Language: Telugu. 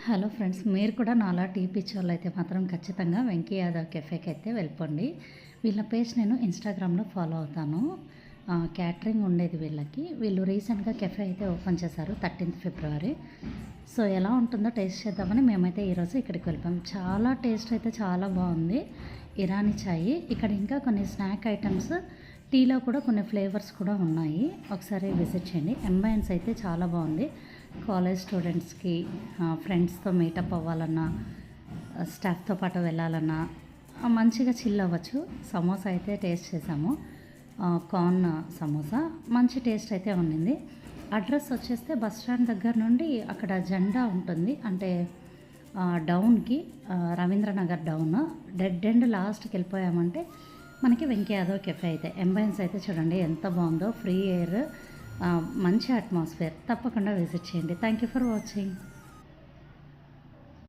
హలో ఫ్రెండ్స్, మీరు కూడా నాలా టీ పిచ్చోళ్ళైతే మాత్రం ఖచ్చితంగా వెంకీ యాదవ్ కెఫేకి అయితే వెళ్ళిపోండి. వీళ్ళ పేజ్ నేను ఇన్‌స్టాగ్రామ్‌లో ఫాలో అవుతాను. క్యాటరింగ్ ఉండేది వీళ్ళకి. వీళ్ళు రీసెంట్‌గా కెఫే అయితే ఓపెన్ చేశారు 13థ్ ఫిబ్రవరి. సో, ఎలా ఉంటుందో టేస్ట్ చేద్దామని మేమైతే ఈరోజు ఇక్కడికి వెళ్ళిపోయాం. చాలా టేస్ట్ అయితే చాలా బాగుంది. ఇరానీ చాయ్. ఇక్కడ ఇంకా కొన్ని స్నాక్ ఐటమ్స్, టీలో కూడా కొన్ని ఫ్లేవర్స్ కూడా ఉన్నాయి. ఒకసారి విజిట్ చేయండి. అంబియన్స్ అయితే చాలా బాగుంది. కాలేజ్ స్టూడెంట్స్కి, ఫ్రెండ్స్తో మీటప్ అవ్వాలన్నా, స్టాఫ్తో పాటు వెళ్ళాలన్నా మంచిగా చిల్ అవ్వచ్చు. సమోసా అయితే టేస్ట్ చేసాము. కార్న్ సమోసా మంచి టేస్ట్ అయితే ఉండింది. అడ్రస్ వచ్చేస్తే బస్ స్టాండ్ దగ్గర నుండి అక్కడ జెండా ఉంటుంది, అంటే డౌన్కి, రవీంద్రనగర్ డౌన్ డెడ్ ఎండ్ లాస్ట్కి వెళ్ళిపోయామంటే మనకి వెంకీ యాదవ్ కెఫే అయితే. అంబియన్స్ అయితే చూడండి ఎంత బాగుందో. ఫ్రీ ఎయిర్, మంచి అట్మాస్ఫియర్. తప్పకుండా విజిట్ చేయండి. Thank you for watching.